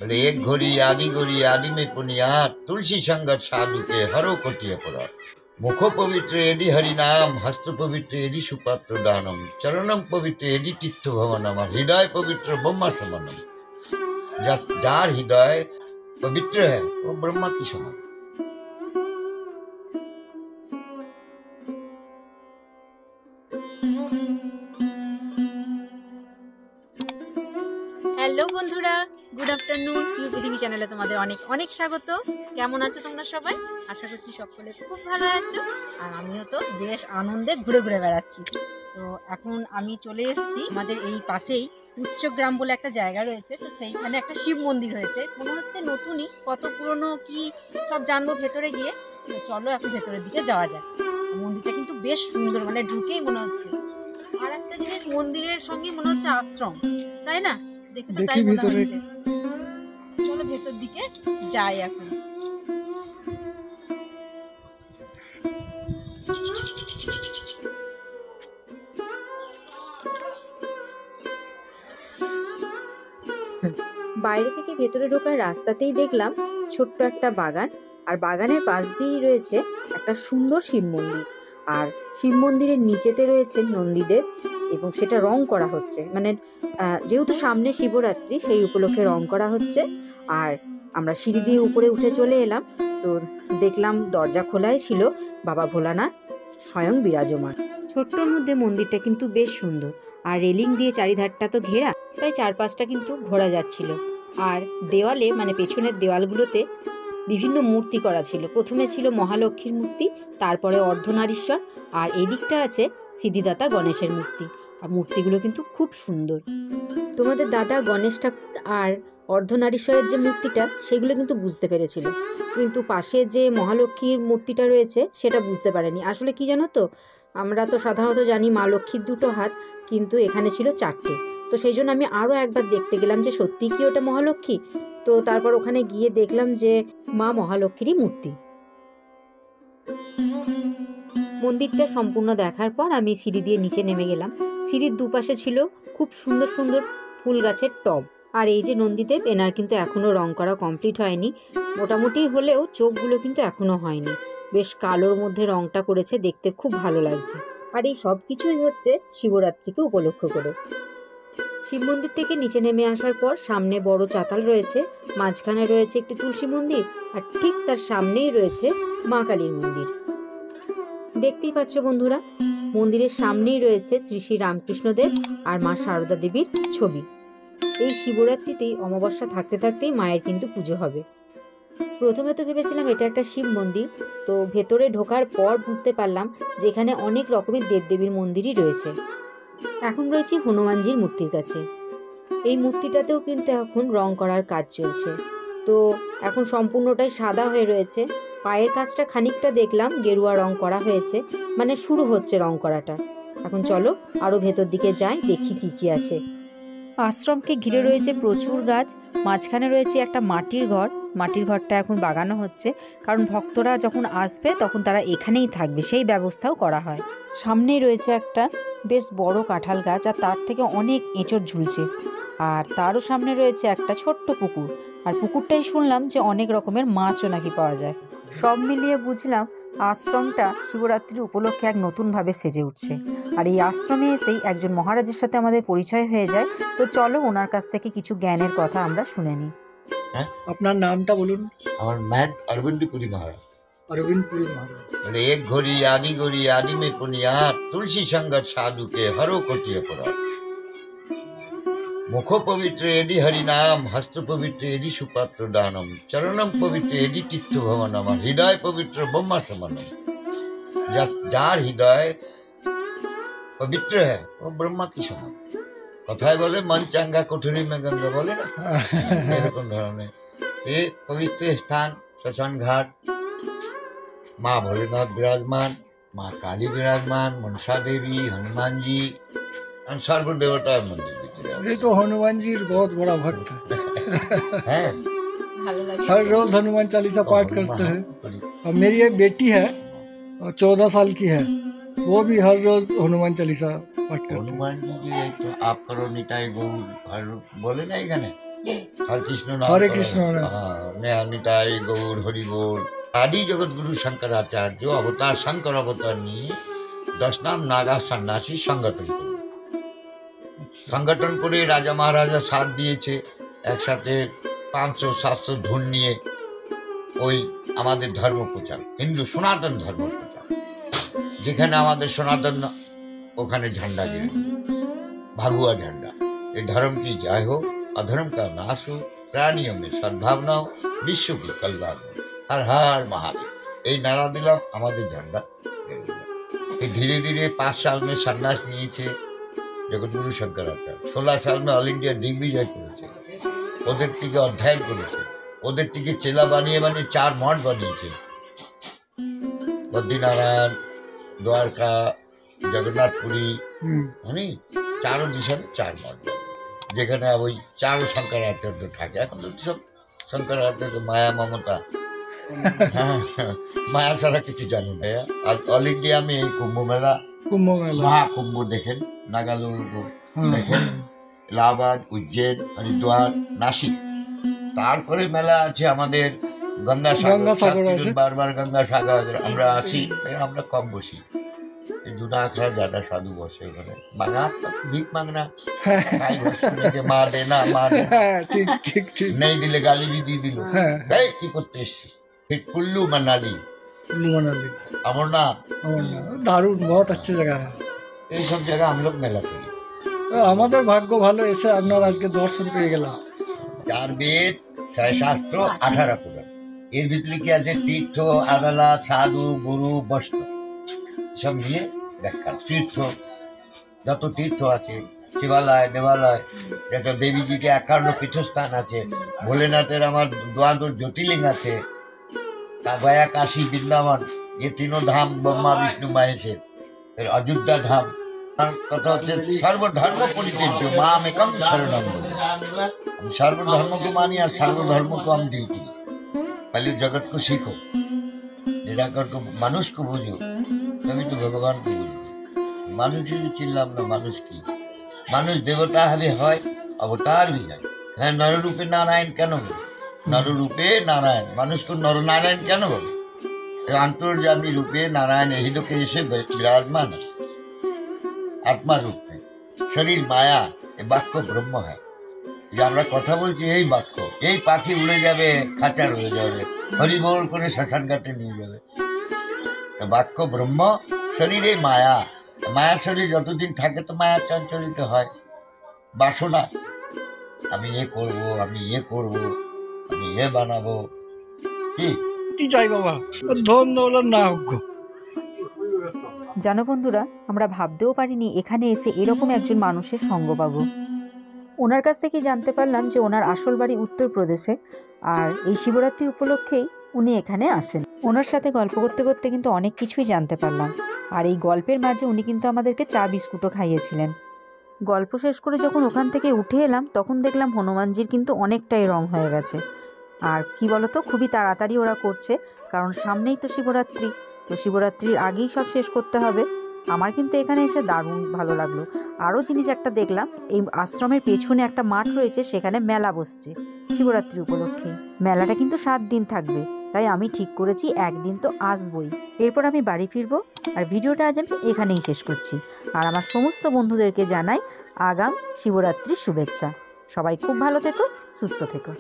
बोले एक घोरी आदि में पुनियात तुलसी संगत साधु के हरो कोटिया पुरात मुख पवित्र यदि हरिनाम हस्त पवित्र यदि सुपात्र दानम चरणम पवित्र यदि तीर्थ भवनम हृदय पवित्र ब्रह्मा समनम जार हृदय पवित्र है वो ब्रह्मा की समान। হ্যালো বন্ধুরা, গুড আফটারনুন। পিউ পৃথিবী চ্যানেলে তোমাদের অনেক অনেক স্বাগত। কেমন আছো তোমরা সবাই? আশা করছি সকলে খুব ভালো আছো, আর আমিও তো বেশ আনন্দে ঘুরে ঘুরে বেড়াচ্ছি। তো এখন আমি চলে এসেছি আমাদের এই পাশেই উচ্চগ্রাম বলে একটা জায়গা রয়েছে। তো সেইখানে একটা শিব মন্দির হয়েছে, মনে হচ্ছে নতুনই, কত পুরনো কি সব জানবো ভেতরে গিয়ে। তো চলো এখন ভেতরের দিকে যাওয়া যায়। মন্দিরটা কিন্তু বেশ সুন্দর, মানে ঢুকেই মনে হচ্ছে। আর একটা জিনিস, মন্দিরের সঙ্গে মনে হচ্ছে আশ্রম, তাই না? দেখি ভিতরে, চলো ভেতর দিকে যাই এখন। বাইরে থেকে ভেতরে ঢোকার রাস্তাতেই দেখলাম ছোট্ট একটা বাগান, আর বাগানের পাশ দিয়েই রয়েছে একটা সুন্দর শিব মন্দির। আর শিব মন্দিরের নিচেতে রয়েছে নন্দীদেব, এবং সেটা রং করা হচ্ছে, মানে যেহেতু সামনে শিবরাত্রি সেই উপলক্ষে রং করা হচ্ছে। আর আমরা সিঁড়ি দিয়ে উপরে উঠে চলে এলাম, তো দেখলাম দরজা খোলাই ছিল, বাবা ভোলানাথ স্বয়ং বিরাজমান। ছোট্টর মধ্যে মন্দিরটা কিন্তু বেশ সুন্দর, আর রেলিং দিয়ে চারিধারটা তো ঘেরা, তাই চারপাশটা কিন্তু ঘোরা যাচ্ছিল। আর দেওয়ালে, মানে পেছনের দেওয়ালগুলোতে বিভিন্ন মূর্তি করা ছিল। প্রথমে ছিল মহালক্ষ্মীর মূর্তি, তারপরে অর্ধনারীশ্বর, আর এদিকটা আছে সিদ্ধিদাতা গণেশের মূর্তি। আর মূর্তিগুলো কিন্তু খুব সুন্দর। তোমাদের দাদা গণেশ ঠাকুর আর অর্ধনারীশ্বরের যে মূর্তিটা, সেগুলো কিন্তু বুঝতে পেরেছিল, কিন্তু পাশে যে মহালক্ষ্মীর মূর্তিটা রয়েছে সেটা বুঝতে পারেনি। আসলে কি জানো তো, আমরা তো সাধারণত জানি মা লক্ষ্মীর দুটো হাত, কিন্তু এখানে ছিল চারটে। তো সেই জন্য আমি আরও একবার দেখতে গেলাম যে সত্যি কি ওটা মহালক্ষ্মী। তো তারপর ওখানে গিয়ে দেখলাম যে মা মহালক্ষ্মীরই মূর্তি। মন্দিরটা সম্পূর্ণ দেখার পর আমি সিঁড়ি দিয়ে নিচে নেমে গেলাম। সিঁড়ির দুপাশে ছিল খুব সুন্দর সুন্দর ফুল গাছের টব। আর এই যে নন্দীদেব, এনার কিন্তু এখনও রং করা কমপ্লিট হয়নি, মোটামুটি হলেও চোখগুলো কিন্তু এখনও হয়নি। বেশ কালোর মধ্যে রংটা করেছে, দেখতে খুব ভালো লাগছে। আর এই সব কিছুই হচ্ছে শিবরাত্রিকে উপলক্ষ করে। শিব মন্দির থেকে নিচে নেমে আসার পর সামনে বড় চাতাল রয়েছে, মাঝখানে রয়েছে একটি তুলসী মন্দির, আর ঠিক তার সামনেই রয়েছে মা কালীর মন্দির। দেখতেই পাচ্ছ বন্ধুরা, মন্দিরের সামনেই রয়েছে শ্রী শ্রী রামকৃষ্ণদেব আর মা সারদা দেবীর ছবি। এই শিবরাত্রিতেই অমাবস্যা থাকতে থাকতেই মায়ের কিন্তু পুজো হবে। প্রথমে তো ভেবেছিলাম এটা একটা শিব মন্দির, তো ভেতরে ঢোকার পর বুঝতে পারলাম যে এখানে অনেক রকমের দেবদেবীর মন্দিরই রয়েছে। এখন রয়েছি হনুমানজির মূর্তির কাছে। এই মূর্তিটাতেও কিন্তু এখন রং করার কাজ চলছে। তো এখন সম্পূর্ণটাই সাদা হয়ে রয়েছে, পায়ের কাজটা খানিকটা দেখলাম গেরুয়া রং করা হয়েছে, মানে শুরু হচ্ছে রং করাটা। এখন চলো আরও ভেতর দিকে যাই, দেখি কি কি আছে। আশ্রমকে ঘিরে রয়েছে প্রচুর গাছ, মাঝখানে রয়েছে একটা মাটির ঘর। মাটির ঘরটা এখন বাগানো হচ্ছে, কারণ ভক্তরা যখন আসবে তখন তারা এখানেই থাকবে, সেই ব্যবস্থাও করা হয়। সামনেই রয়েছে একটা বেশ বড় কাঁঠাল গাছ, আর তার থেকে অনেক এঁচড় ঝুলছে। আর তারও সামনে রয়েছে একটা ছোট্ট পুকুর, আর পুকুরটাই শুনলাম যে অনেক রকমের মাছও নাকি পাওয়া যায়। সব মিলিয়ে বুঝলাম আশ্রমটা শিবরাত্রির উপলক্ষে এক নতুনভাবে সেজে উঠছে। আর এই আশ্রমে এসেই একজন মহারাজের সাথে আমাদের পরিচয় হয়ে যায়। তো চলো ওনার কাছ থেকে কিছু জ্ঞানের কথা আমরা শুনে নিই। আপনার নামটা বলুন। আমার নাম অরবিন্দপুরী মহারাজ। अरविंदपुरी महाराज। बोले एक घोरी आदि में पुनियात तुलसी संगत साधु के हरो कोटिया पुरात मुख पवित्र यदि हरिनाम हस्त पवित्र यदि सुपात्र दानम चरणम पवित्र यदि तीर्थ भवनम हृदय पवित्र ब्रह्मा समनम जार हृदय पवित्र है वो ब्रह्मा की समान। কথায় বলে মন চাঙ্গা কুঠুরি মে গঙ্গা, বলে না, এরকম ধরনের এই পবিত্র স্থান শ্মশান ঘাট। माँ भोलेनाथ विराजमान, माँ काली विराजमान, मनसा देवी, हनुमान जी, सर्व देवता मंदिर। ये तो हनुमान जी बहुत बड़ा भक्त है। हर रोज हनुमान चालीसा पाठ करते हैं। और मेरी एक बेटी है, 14 साल की है, वो भी हर रोज हनुमान चालीसा पाठ करती है। हनुमान जी तो आप करो निताई गौर हर बोले ना, এখানে हरे कृष्ण हरे कृष्ण नाम। हाँ निताई गौर हरि बोल आदि जगत गुरु शंकराचार्य अवतार शंकर अवतार নিয়ে 10 নাম নাগা সন্ন্যাসী সংগঠন করে রাজা মহারাজা সাথ দিয়েছে একসাথে 500-700 ধুন নিয়ে ওই আমাদের ধর্ম প্রচার হিন্দু সনাতন ধর্ম প্রচার যেখানে আমাদের সনাতন ওখানে ঝান্ডা গিরে भागुआ झंडा ये धर्म की जय हो अधर्म का नाश हो प्राणियों में सद्भावना हो विश्व की कल्याण हो हर हर महादेव ये नारा दिलाम हमारे झंडा धीरे धीरे 5 साल में सन्यास নিয়েছে জগৎগুরু শঙ্করাচার্য 16 साल में ऑल इंडिया दिग्विजय করেছে ওদের থেকে অধ্যয়ন করেছে ওদের থেকে চেলা বানিয়ে বানিয়ে 4 মঠ বানিয়েছে বদ্রীনারায়ণ द्वारका जगन्नाथपुरी है चारों दिशा में 4 मठ যেখানে ওই 4 শঙ্করাচার্য থাকে এখন তো সব শঙ্করাচার্য মায়া মমতা মায়া ছাড়া কিছু জানি না আর অল ইন্ডিয়া में कुंभ मेला महाकुंभ देखें नागालैंड देखें इलाहाबाद उज्जैन हरिद्वार नासिक তারপরে মেলা আছে আমাদের গঙ্গা সাগর আছে বারবার গঙ্গা সাগর আমরা আসি আমরা কম বসি এই দুটা আখড়া ज़्यादा साधु বসে ওখানে বাঙা ভিক मांगना ভাই বসে के मार देना मार ठीक ठीक ठीक नहीं दिले गाली भी दी दिलो এই কি করতে এসেছি फिर कुल्लू मनाली अमरनाथ दारुण बहुत अच्छी जगह है এই সব জায়গা हम लोग মেলা করি আমাদের ভাগ্য ভালো এসে আপনার আজকে দর্শন পেয়ে গেলাম 4 বেদ 6 শাস্ত্র 18 পুরাণ এর ভিতরে কি আছে তীর্থ আদালত সাধু গুরু বৈষ্ণব সব নিয়ে ব্যাখ্যা তীর্থ যত তীর্থ আছে শিবালয় দেবালয় যেটা দেবী जी के 51 पीठस्थान আছে ভোলেনাথের আমার 22 ज्योतिर्लिंग আছে गया काशी वृंदावन ये तीनों धाम ब्रह्मा विष्णु महेश्वर फिर अयोध्या धाम कथा सर्वधर्म परित्यज्य मामेकं शरणं व्रज हम सर्वधर्म को मानी और सर्वधर्म को हम दिल की पहले जगत को सीखो निराकर को मनुष्य को बुझो तभी तो भगवान को बुझो मनुष्य भी चिल्लाम ना मनुष्य की मनुष्य देवता हमें है अवतार भी है नर रूपे नारायण क्या बोले नर रूपे नारायण मनुष्य को नर नारायण क्या बोले अंतर्जामी रूपे नारायण यही लोग ऐसे विराजमान है आत्मा रूप में शरीर माया ये वाक्य ब्रह्म है যে আমরা কথা বলছি এই বাক্য এই পাখি উড়ে যাবে খাঁচার হয়ে যাবে হরি বল করে শ্মশান ঘাটে নিয়ে যাবে বাক্য ব্রহ্ম শরীরে মায়া মায়া শরীর যতদিন থাকে তো মায়া চঞ্চলিত হয় বাসনা আমি এ করব আমি এ করব আমি এ বানাবো কি চাই বাবা ধন্যবাদ না হোক জানো বন্ধুরা আমরা ভাবতেও পারিনি এখানে এসে এরকম একজন মানুষের সঙ্গ পাবো ওনার কাছ থেকে জানতে পারলাম যে ওনার আসল বাড়ি উত্তরপ্রদেশে আর এই শিবরাত্রি উপলক্ষেই উনি এখানে আসেন ওনার সাথে গল্প করতে করতে কিন্তু অনেক কিছুই জানতে পারলাম আর এই গল্পের মাঝে উনি কিন্তু আমাদেরকে চা বিস্কুটও খাইয়েছিলেন গল্প শেষ করে যখন ওখান থেকে উঠে এলাম তখন দেখলাম হনুমানজির কিন্তু অনেকটাই রং হয়ে গেছে আর কি বলতো খুবই তাড়াতাড়ি ওরা করছে কারণ সামনেই তো শিবরাত্রি তো শিবরাত্রির আগেই সব শেষ করতে হবে আমার কিন্তু এখানে এসে দারুণ ভালো লাগলো আরও জিনিস একটা দেখলাম এই আশ্রমের পেছনে একটা মাঠ রয়েছে সেখানে মেলা বসছে শিবরাত্রি উপলক্ষে মেলাটা কিন্তু 7 দিন থাকবে তাই আমি ঠিক করেছি একদিন তো আসবই এরপর আমি বাড়ি ফিরবো আর ভিডিওটা আজ আমি এখানেই শেষ করছি আর আমার সমস্ত বন্ধুদেরকে জানাই আগাম শিবরাত্রির শুভেচ্ছা সবাই খুব ভালো থেকো সুস্থ থেকো